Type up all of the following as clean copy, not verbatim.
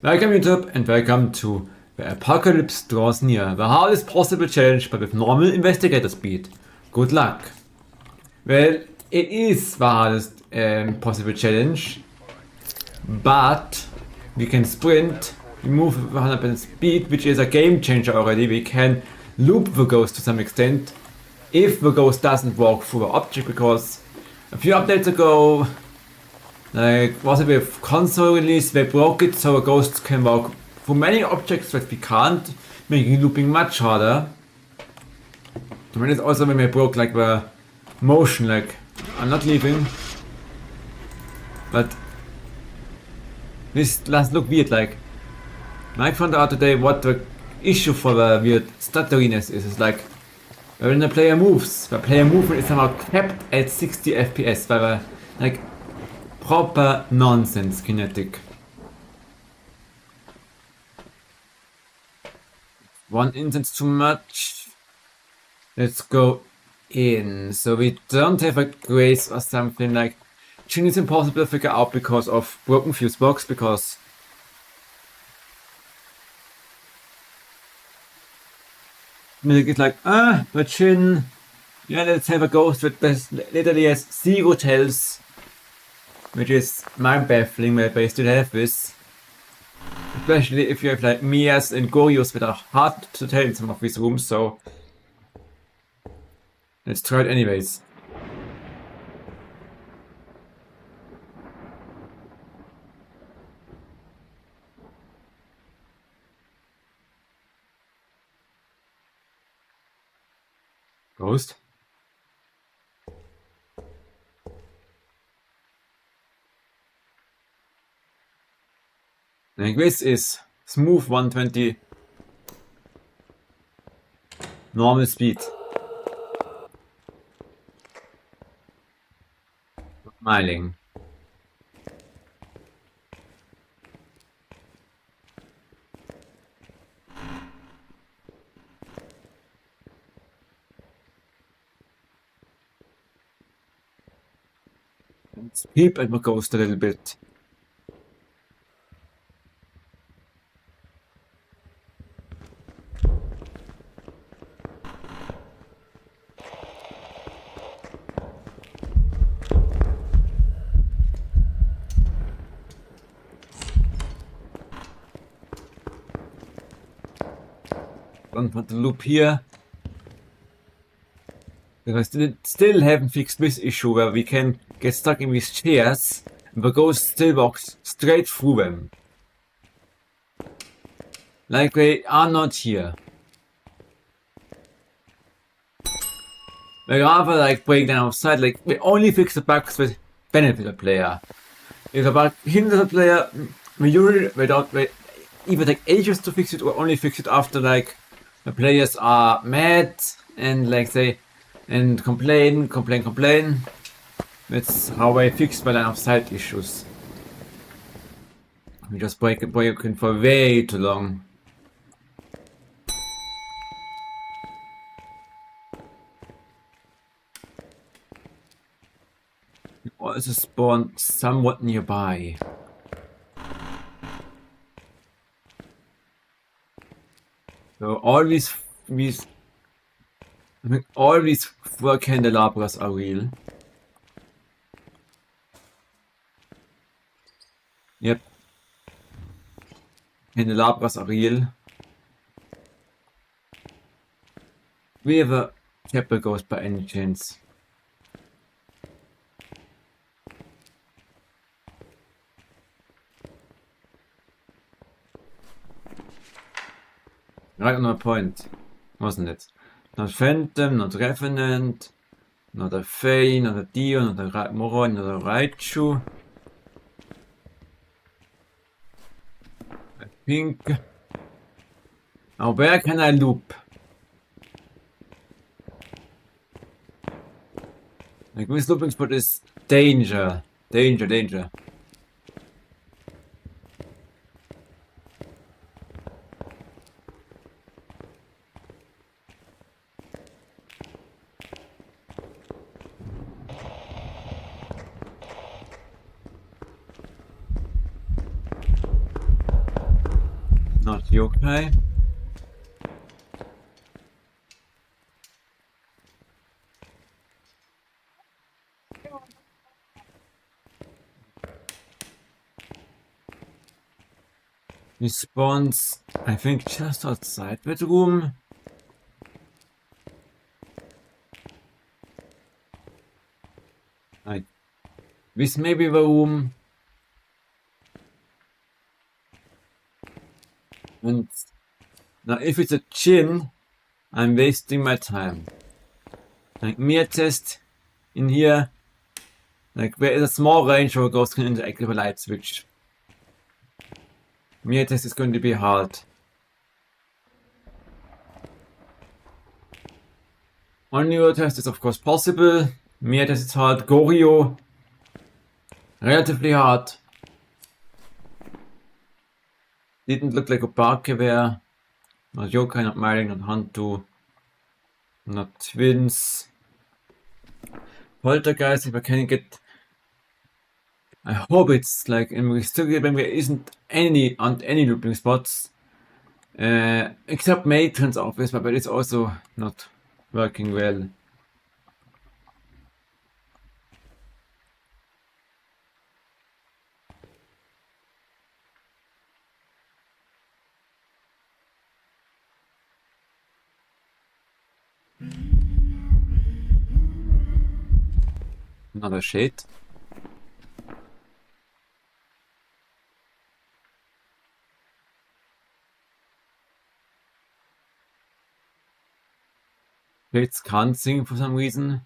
Welcome YouTube and welcome to The Apocalypse Draws Near, the hardest possible challenge but with normal investigator speed. Good luck. Well, it is the hardest possible challenge, but we can sprint, we move with 100% speed, which is a game changer already. We can loop the ghost to some extent if the ghost doesn't walk through the object, because a few updates ago, like was it with console release, they broke it so a ghost can walk through many objects that we can't, making looping much harder. And it's also when they broke like the motion, like I'm not leaving, but this does look weird. Like I found out today what the issue for the weird stutteriness is. It's like when the player moves, the player movement is somehow capped at 60 FPS, by the like proper nonsense kinetic. One instance too much. Let's go in. So we don't have a grace or something. Like Jinn is impossible to figure out because of broken fuse box, because it's like, but Jinn, yeah, let's have a ghost that literally has 0 tells, which is mind-baffling that they still have this. Especially if you have like Mares and Goryos that are hard to tell in some of these rooms, so let's try it anyways. Ghost? Like this is smooth 120 normal speed. Smiling. Let's peep at the ghost a little bit. Don't want to loop here. Because we still haven't fixed this issue where we can get stuck in these chairs and the ghost still walks straight through them. Like they are not here. We rather like break them outside, like we only fix the bugs that benefit the player. If a bug hinders the player, we usually don't either take ages to fix it or only fix it after like the players are mad and like they and complain. That's how I fix the line of sight issues. We just break it for way too long. We also spawn somewhat nearby. So all these 4 candelabras are real. Yep. Candelabras are real. We have a chapel ghost by any chance. Right on my point, wasn't it? Not Phantom, not Revenant, not a Fae, not a Dio, not a Moro, not a Raichu. I think... Now where can I loop? Like this looping spot is danger. Danger. Not yokai. He spawns, I think, just outside bedroom. Like, this may be the room. And now if it's a Jinn, I'm wasting my time. Like, Mare test in here. Like, there is a small range where a ghost can interact with a light switch. Mare test is going to be hard. On your test is of course possible. Mare test is hard. Goryo, relatively hard. Didn't look like Obake there. Not yokai, not Mare, not Hantu. Not twins. Poltergeist, if I can get... I hope it's like in Mystery when there isn't any looping spots. Except Matron's office, but it's also not working well. Another shade. Shades can't sing for some reason.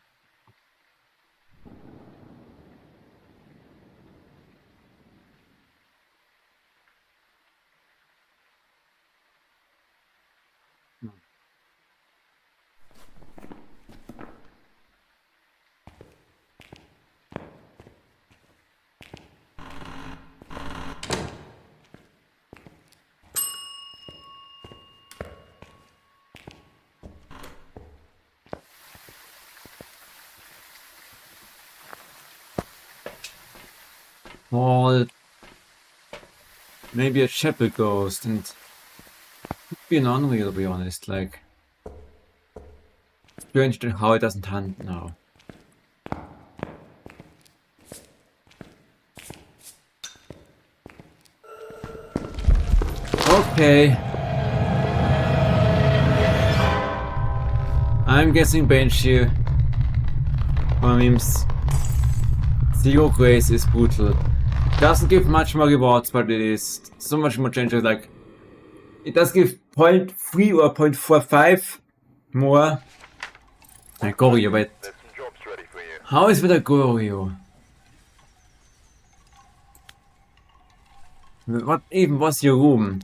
Or maybe a chapel ghost, and could be an unreal, to be honest. Like, strange how it doesn't hunt now. Okay. I'm guessing Banshee. For memes. Zero grace is brutal. Doesn't give much more rewards, but it is so much more changes. Like, it does give 0.3 or 0.45 more. Goryo, but how is with a Goryo? What even was your room?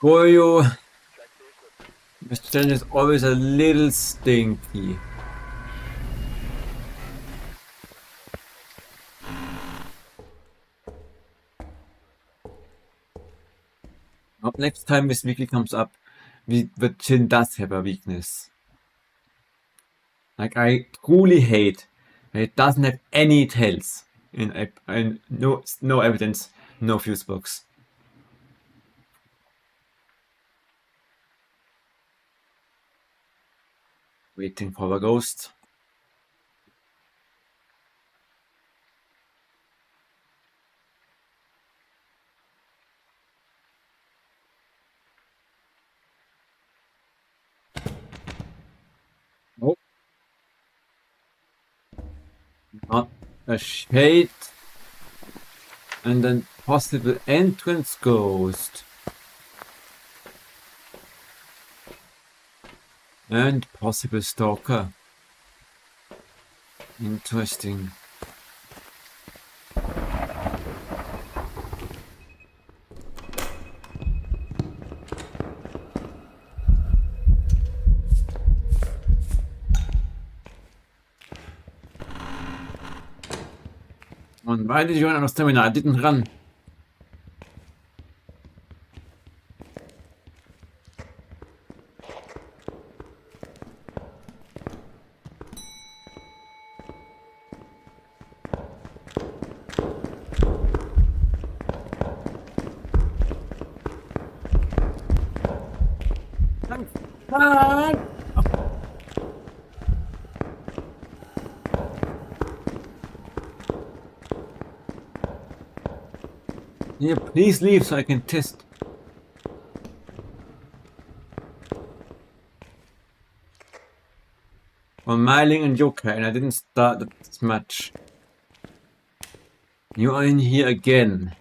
Goryo, this challenge is always a little stinky. Hope next time this weekly comes up, the Jinn does have a weakness. Like, I truly hate that it doesn't have any tails in no evidence, no fuse box. Waiting for a ghost. Nope. Not a shade. And then possible entrance ghost. And possible stalker. Interesting. And why did you run out of stamina? I didn't run. Ah! Yeah, please leave so I can test. On Myling and Yokai, and I didn't start that much. You are in here again.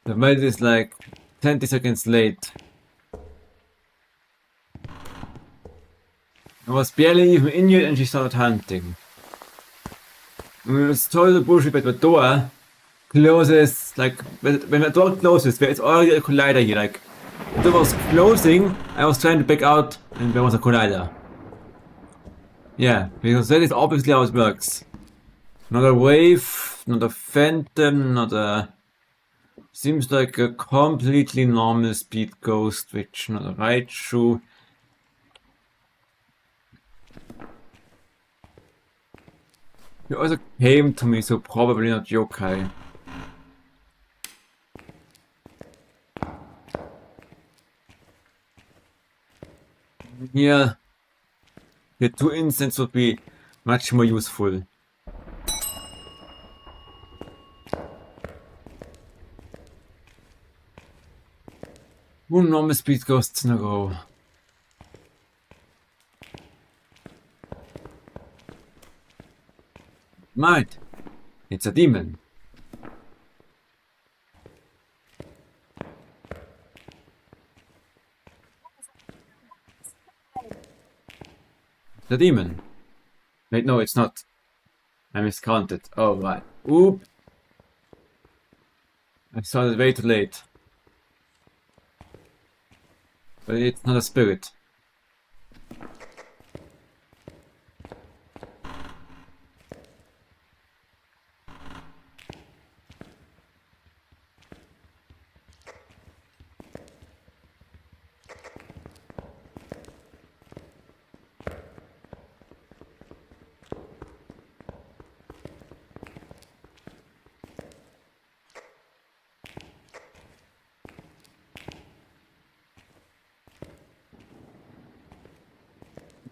The maid is like 20 seconds late. I was barely even in yet and she started hunting. It's total bullshit, but the door closes, like, when the door closes, there is already a collider here, like, the door was closing, I was trying to back out, and there was a collider. Yeah, because that is obviously how it works. Not a wave, not a phantom, not a... Seems like a completely normal speed ghost, which not a Raichu. You also came to me, so probably not yokai. Here, the 2 instants would be much more useful. Two normal speed ghosts in a row. Might. It's a demon. The demon. Wait, no, it's not. I miscounted. Oh, right. Oop. I saw it way too late. But it's not a spirit.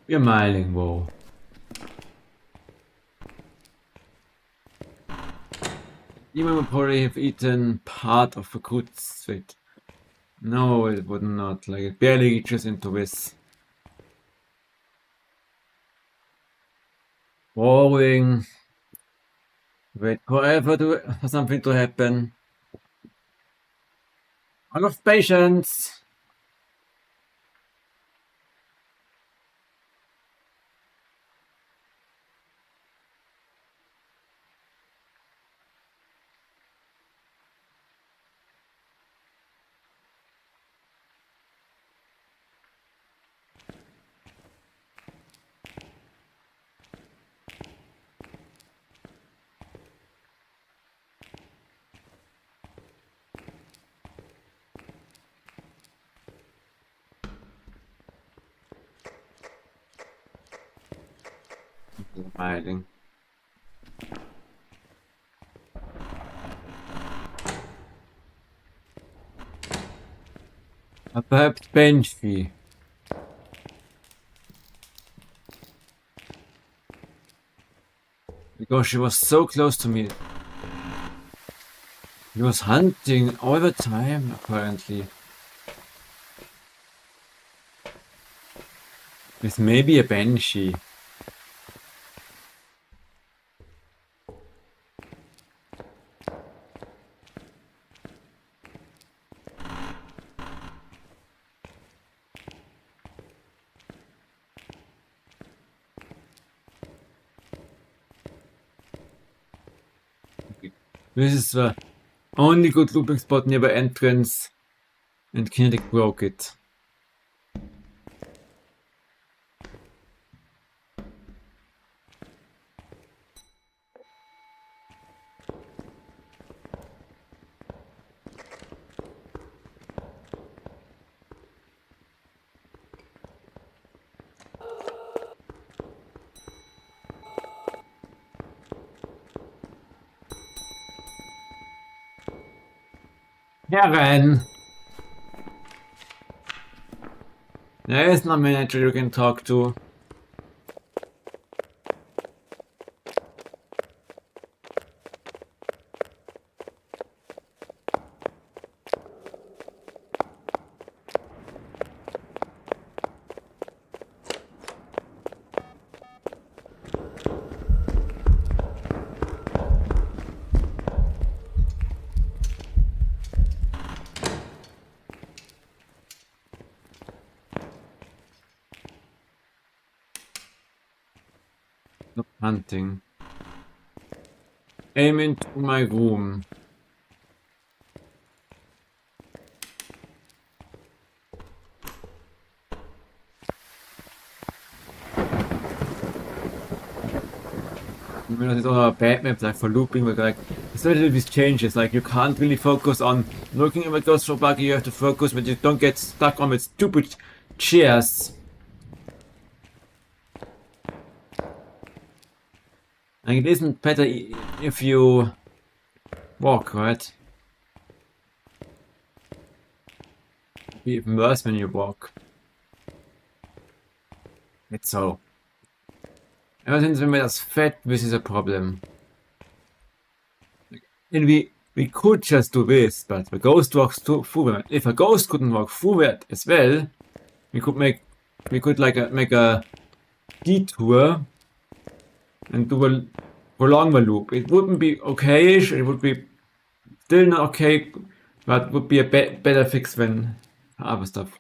You're miling, whoa. Demon would probably have eaten part of a good sweet. No, it would not. Like, it barely reaches into this. Boring. Wait forever for something to happen. I have patience. Hiding. Perhaps Benji. Because she was so close to me. He was hunting all the time, apparently. With maybe a Banshee. This is the only good looping spot near the entrance, and Kinetic broke it. Herren! There is no manager you can talk to. Stop hunting. Aim into my room. I mean, it's all a bad map like for looping, but like especially these changes, like you can't really focus on looking at what goes for Obake, you have to focus but you don't get stuck on with stupid chairs. Like, it isn't better if you walk, right? It'd be even worse when you walk. It's so. Ever since we made us fat, this is a problem. And we could just do this, but the ghost walks through it. If a ghost couldn't walk through it as well, we could make make a detour and prolong the loop. It wouldn't be okayish, it would be still not okay, but would be a better fix than other stuff.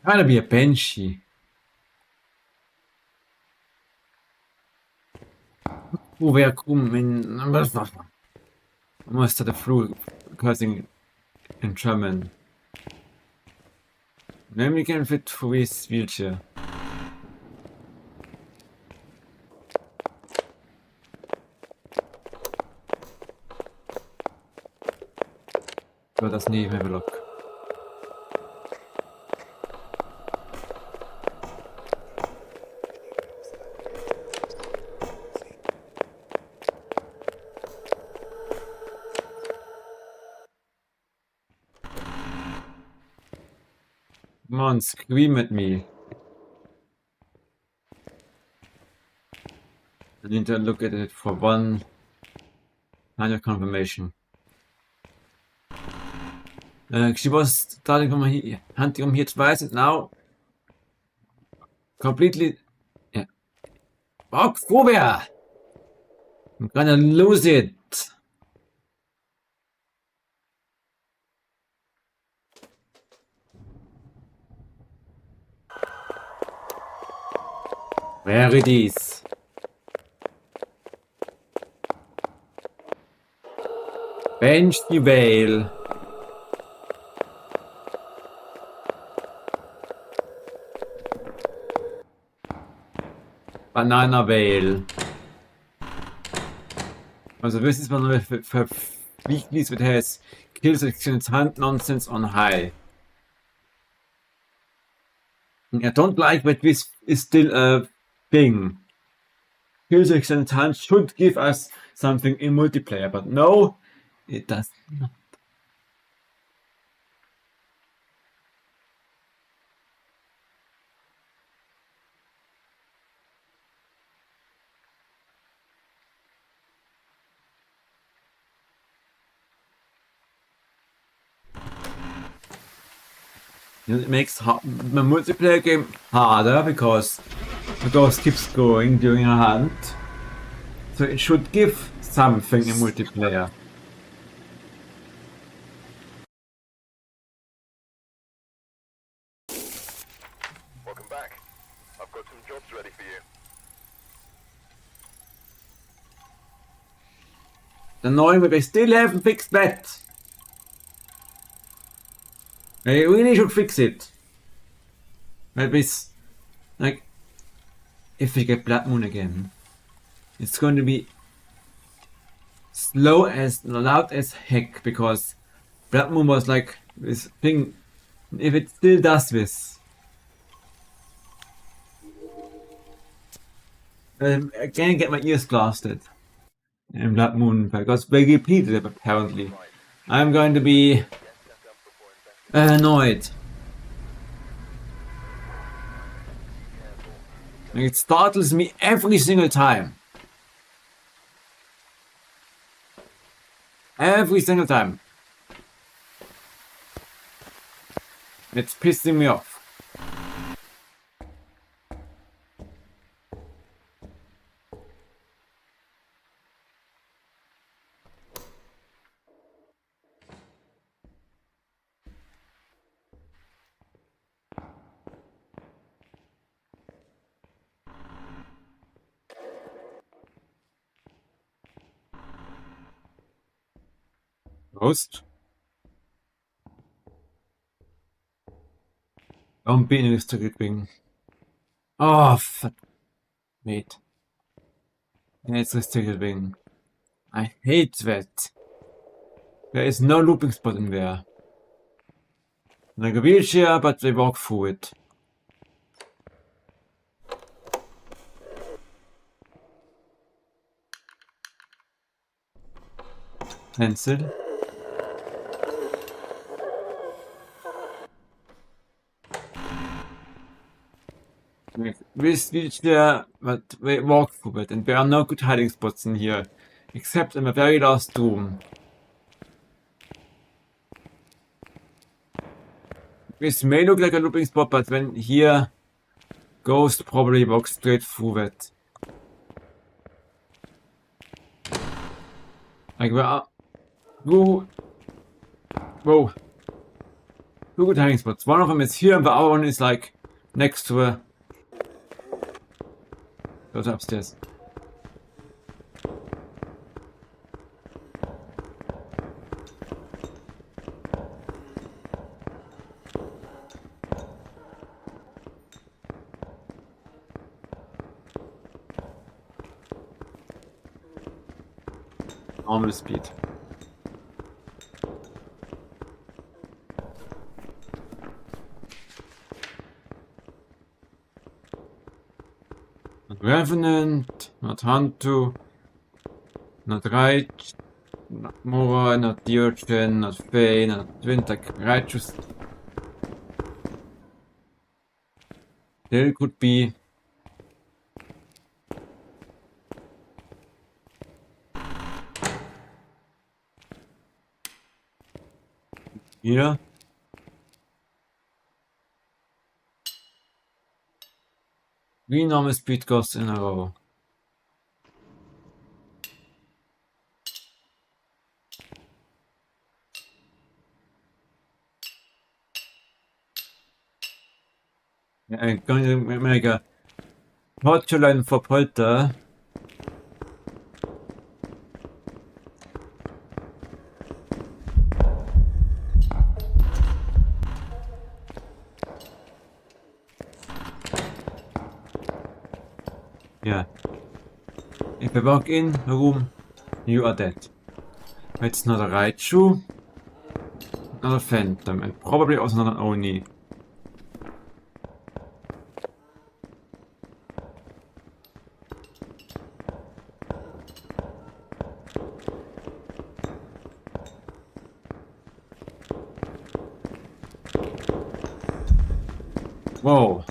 Trying to be a banshee. Woher kommen? Almost started through cursing in German. Then we can fit through his wheelchair. So das nie, have a look. Come on, scream at me. I need to look at it for one kind of confirmation. She was starting from hunting here twice and now completely. Yeah. Walk vorwärts! I'm gonna lose it. Where it is. Bench the whale. Banana whale. Also this is one of the weeklies that has kills exchange hunt nonsense on high. I don't like that this is still a thing. Kills exchange hunt should give us something in multiplayer, but no, it does not. It makes the multiplayer game harder because the ghost keeps going during a hunt. So it should give something in multiplayer. Annoying, but they still haven't fixed that. They really should fix it. Maybe it's like if we get Blood Moon again, it's going to be slow as loud as heck because Blood Moon was like this thing. If it still does this, I can't get my ears blasted in Blood Moon because they repeated it apparently. I'm going to be annoyed. It startles me every single time. Every single time. It's pissing me off. Ghost? Don't be in restricted wing. Oh, fuck. Wait. It's restricted wing. I hate that. There is no looping spot in there. Like a wheelchair, but they walk through it. Pencil. This wheelchair, but they walk through it, and there are no good hiding spots in here, except in the very last room. This may look like a looping spot, but when here, Ghost probably walks straight through that. Like where are... Whoa! Whoa! Two good hiding spots. One of them is here, and the other one is like next to a... Goes upstairs. Normal speed. Not Revenant, not Hantu, not Reich, not Mora, not Diogen, not Faye, not Twin, like Righteous. There could be. Here. Three normal speed ghosts in a row. I'm going to make a torture line for Polter. Yeah. If I walk in the room, you are dead. It's not a Raichu, not a Phantom, and probably also not an Oni. Whoa.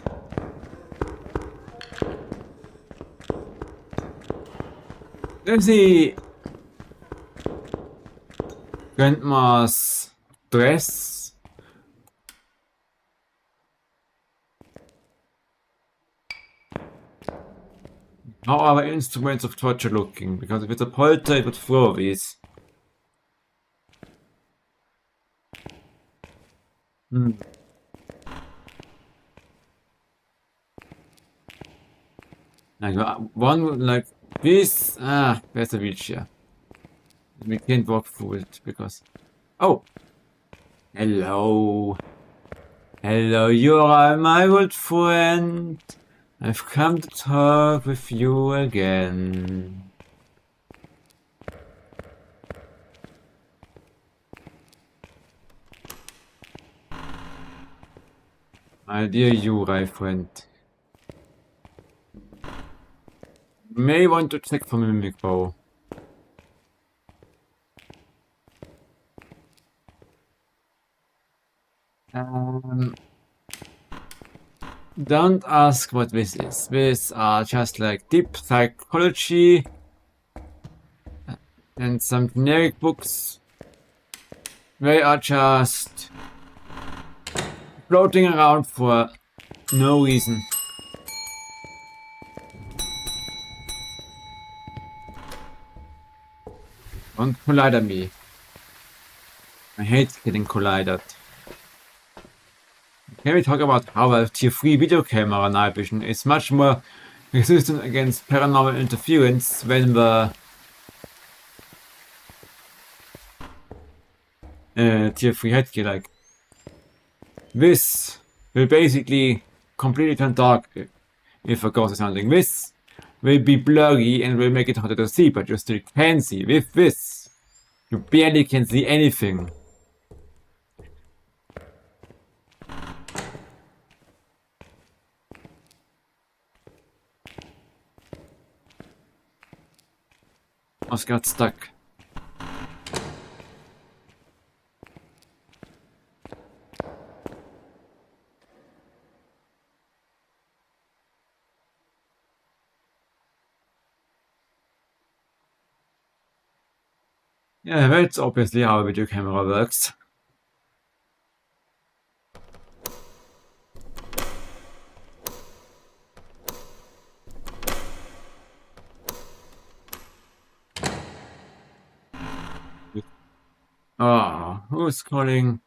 There's Grandma's dress. How are the instruments of torture looking? Because if it's a polter, it would throw these. Like one like this. Ah, there's a wheelchair. We can't walk through it because. Oh, hello, hello. You are my old friend. I've come to talk with you again. My dear Yurei friend. May want to check for mimic bow. Don't ask what this is. These are just like deep psychology and some generic books. They are just floating around for no reason. Don't collide me. I hate getting collided. Can we talk about how a tier 3 video camera night vision is much more resistant against paranormal interference than the tier 3 headgear? Like, this will basically completely turn dark if a ghost is hunting. This will be blurry and will make it harder to see, but you still can see. With this, you barely can see anything. I got stuck. Yeah, that's obviously how a video camera works. Ah, who's calling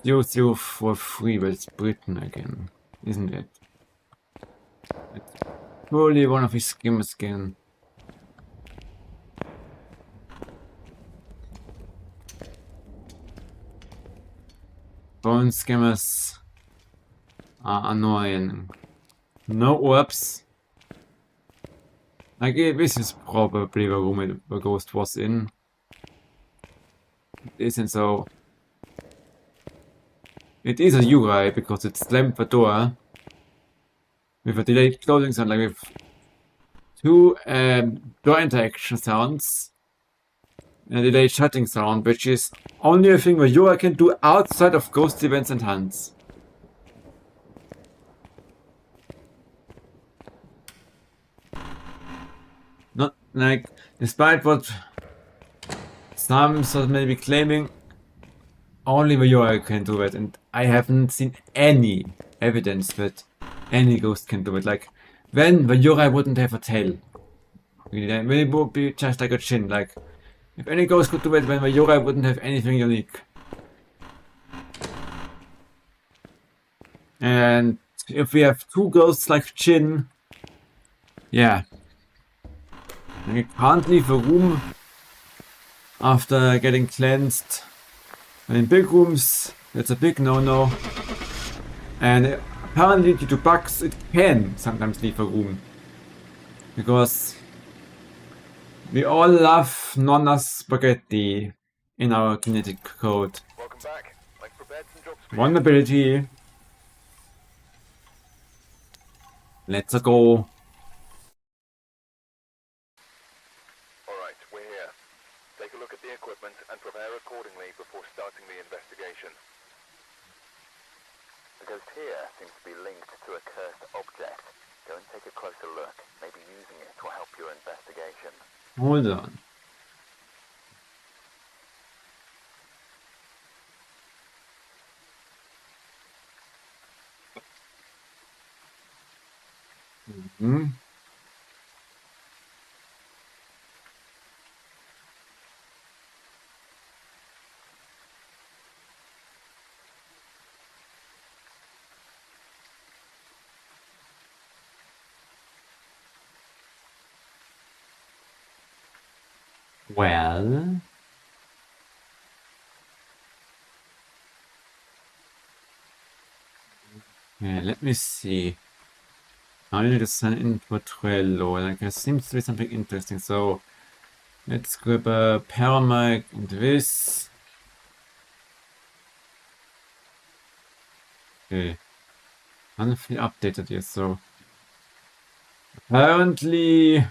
0043? Well, it's Britain again, isn't it? It's probably one of his skimmers again. Phone scammers are annoying. No orbs. Like, this is probably the room the ghost was in. It isn't so. It is a Yurei because it slammed the door with a delayed closing sound, like with two door interaction sounds and a delayed shutting sound, which is only a thing where Yurei can do outside of ghost events and hunts. Not like, despite what some sort of maybe claiming, only the Yurei can do it, and I haven't seen any evidence that any ghost can do it. Like, then the Yurei wouldn't have a tail. It would be just like a Jinn. Like, if any ghost could do it, then the Yurei wouldn't have anything unique. And if we have two ghosts like Jinn, yeah, then you can't leave the room after getting cleansed. And in big rooms, that's a big no-no. And apparently due to bugs, it can sometimes leave a room. Because we all love Nonna Spaghetti in our kinetic code. Welcome back. I've prepared some jobs for you. Vulnerability. Let's go. Alright, we're here. Take a look at the equipment and prepare accordingly before starting the investigation. The ghost here seems to be linked to a cursed object. Go and take a closer look. Maybe using it will help your investigation. Hold on. Hmm. Well. Yeah, let me see. I need to send info Trello. Like, there seems to be something interesting. So, let's grab a paramic and this. Okay. Nothing updated yet, so. Apparently.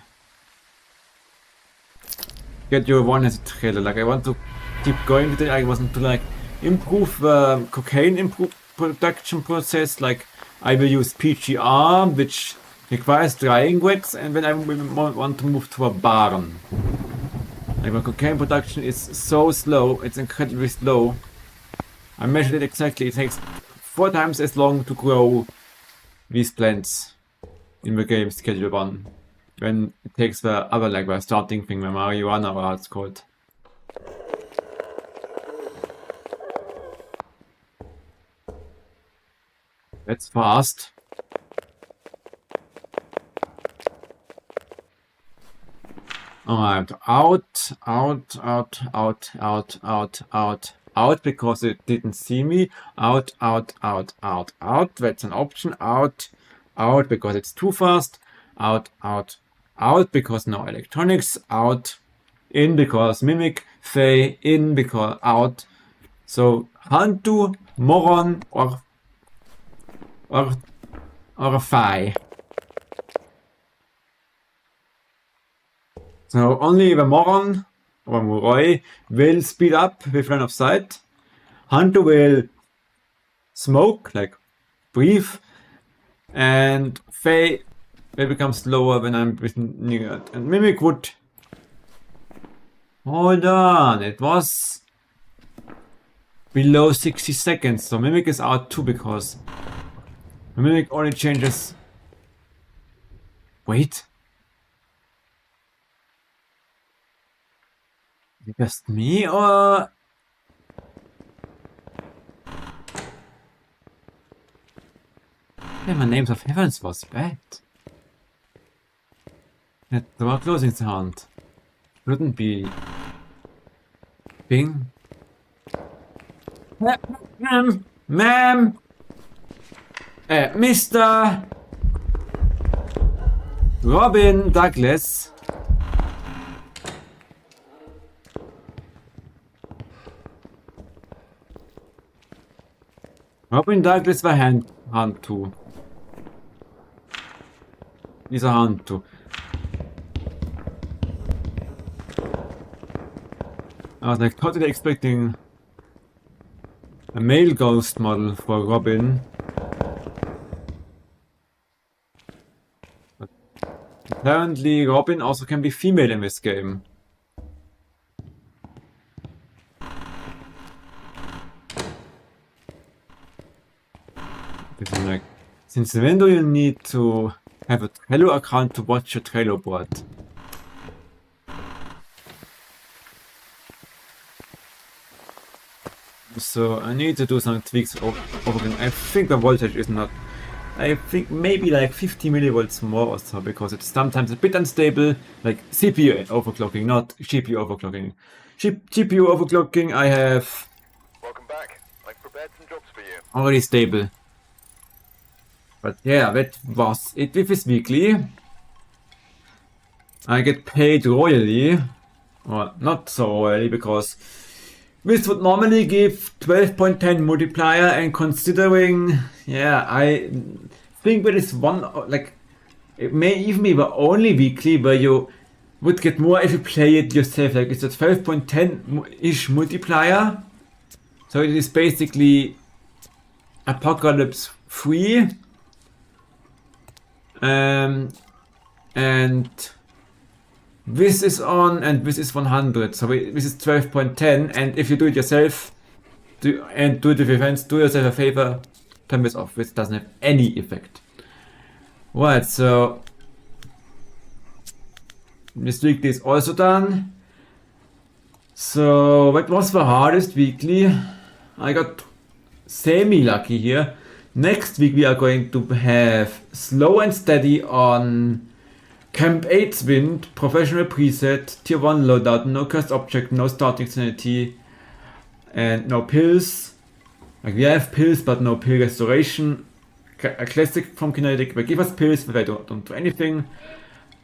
Get your one as a trailer. Like, I want to keep going with it. I want to, like, improve cocaine production process. Like, I will use PGR, which requires drying wax, and then I want to move to a barn. Like, my cocaine production is so slow, it's incredibly slow. I measured it exactly, it takes 4 times as long to grow these plants in the game schedule 1. When it takes the other, like, the starting thing, the marijuana, or how it's called. That's fast. Alright, out because it didn't see me. Out. That's an option. Out because it's too fast. Out because no electronics. Out, in because mimic. Fey, in because out. So Hantu, Moron, or Fey. So only the Moron or Moroi will speed up with line of sight. Hunter will smoke, like breathe, and Fey will become slower when I'm near it. And Mimic would... Hold on, it was below 60 seconds, so Mimic is out too because Mimic only changes... Wait. Is it just me or... Yeah, my Names of Heavens was bad. That door closing sound shouldn't be... Bing. Ma'am! Mr. Robin Douglas. Robin Douglas war Hantu. Dieser Hantu. I was like totally expecting a male ghost model for Robin. But apparently Robin also can be female in this game. Like, since when do you need to have a Trello account to watch your Trello board? So I need to do some tweaks over. I think the voltage is not... I think maybe like 50 millivolts more or so, because it's sometimes a bit unstable, like CPU overclocking, not GPU overclocking. GPU overclocking I have... Welcome back. I've prepared some jobs for you. Already stable. But yeah, that was it with this weekly. I get paid royally, or not so royally, because this would normally give 12.10 multiplier, and considering, yeah, I think that is one, like, it may even be the only weekly where you would get more if you play it yourself. Like, it's a 12.10-ish multiplier, so it is basically Apocalypse 3. And this is on, and this is 100, so this is 12.10, and if you do it yourself, do it with events, do yourself a favor, turn this off. This doesn't have any effect. Right, so this weekly is also done. So what was the hardest weekly? I got semi-lucky here. Next week we are going to have slow and steady on Camp 8's Wind, Professional Preset, Tier 1 Loadout, no Cursed Object, no Starting Sanity, and no Pills. Like we have pills, but no pill restoration. A classic from Kinetic, but give us pills, but I don't do anything.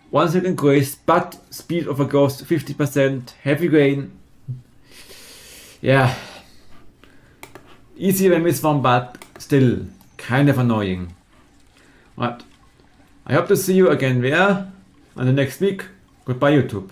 1 second grace, but speed of a ghost 50%, heavy rain. Yeah. Easy when miss one, but still kind of annoying. Right. I hope to see you again there on the next week. Goodbye YouTube.